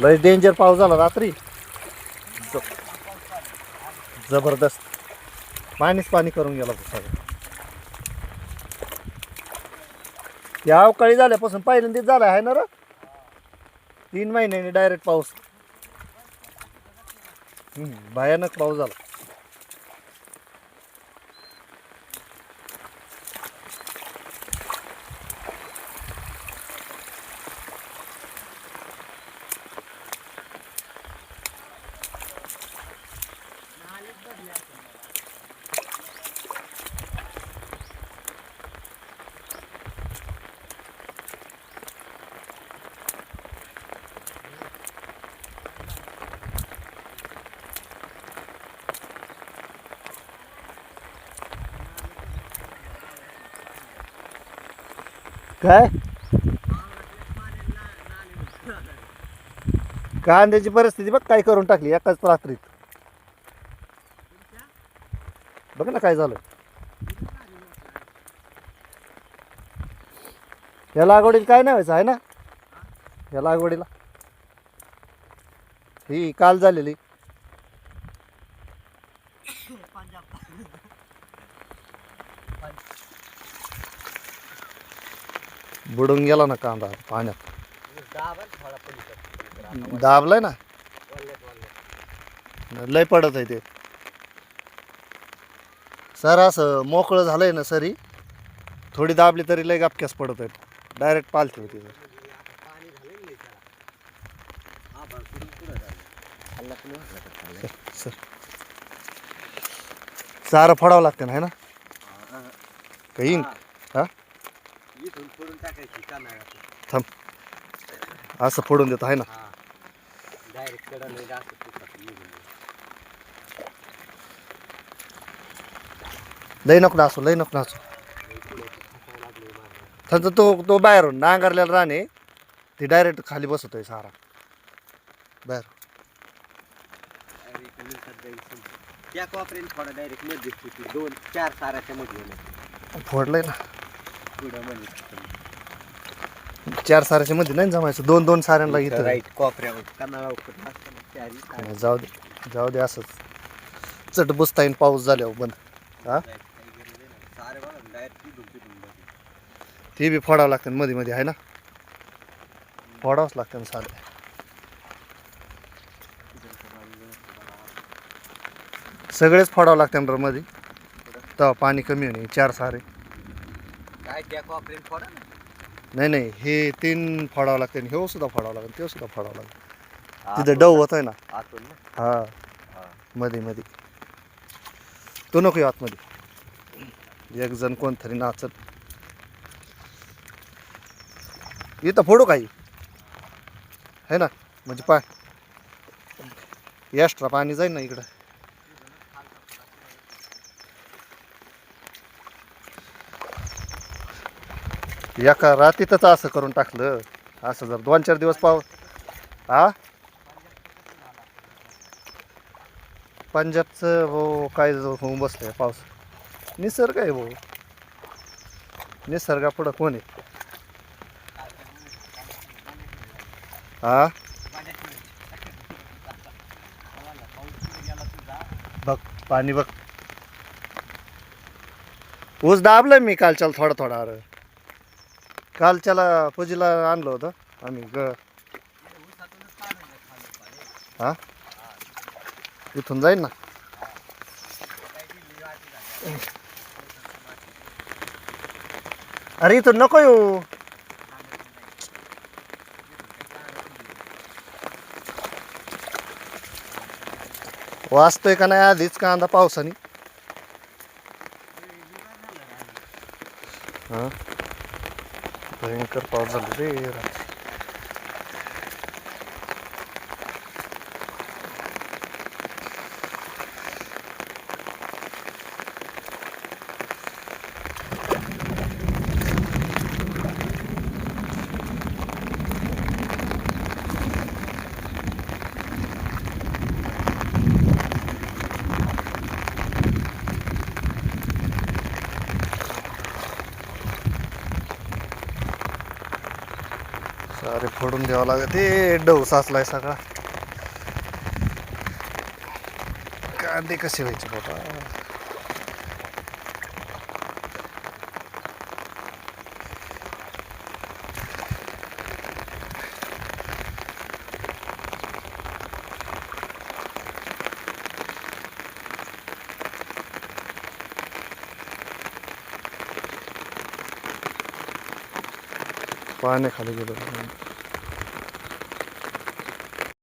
लय डेंजर पाऊस झाला रात्री जबरदस्त पाणी करून गेला सगळं. या अवकाळी झाल्यापासून पहिल्यांदाच झाला आहे ना रे 3 महिन्यांनी डायरेक्ट पाऊस. भयानक पाऊस झाला. काय कांद्याची परिस्थिती बघ काय करून टाकली एकाच रात्रीत. बघ ना काय झालं. या लागवडीला काय नाही व्हायचं आहे ना. या लागवडीला ही काल झालेली बुडून गेला ना कांदा पाण्यात. दाबलाय ना लय पडत आहे ते. सर असं मोकळं झालंय ना सरी थोडी दाबली तरी लय गपक्यास पडत आहे. डायरेक्ट पालथी होती सर. चारा फोडावं लागतं ना है ना काही हा थांब असं फोडून देतो आहे ना. लय नको नाचू लय नको नाचू. त्यांचा तो बाहेरून नांगरलेला राणे ती डायरेक्ट खाली बसवतोय सारा बाहेर. फोडलंय ना 4 साऱ्याच्या मध्ये नाही जमायचं. 2 साऱ्यांना इथं जाऊ दे असंच चट बसता येईन पाऊस झाल्यावर बंद. हा ते बी फोडावं लागतं मध्ये मध्ये आहे ना. फोडावंच लागतं ना सारे. सगळेच फोडावं लागतं ना मध्ये तेव्हा पाणी कमी होणे. 4 सारे नाही हे 3 फोडावं लागतं. हे सुद्धा फोडावं लागेल ते सुद्धा फोडावं लागेल. तिथं डव होत आहे ना. हा मध्ये मध्ये तो नको येऊ आतमध्ये. एक जण कोणतरी नाचत. इथं फोडू काही है ना म्हणजे एक्स्ट्रा पाणी जाईल ना इकडं. एका रात्रीतच असं करून टाकलं. असं जर 2-4 दिवस पाऊस हा पंजाबचं हो काय होऊन बसलंय पाऊस. निसर्ग आहे भाऊ. निसर्गा पुढं कोण आहे. हा बघ पाणी बघ. ऊस दाबलं मी कालच्याला थोडा अरे. कालच्याला पूजेला आणलं होतं आम्ही हा इथून जाईल ना. अरे इथून नको येऊ. वाचतोय का नाही आधीच कांदा पावसाने. हा भयंकर पाऊस झाला रे. अरे फोडून द्यावं लागत ते डव साचलाय सगळा. कांदे कसे व्हायचे बाबा. पाण्याखाली गेलो.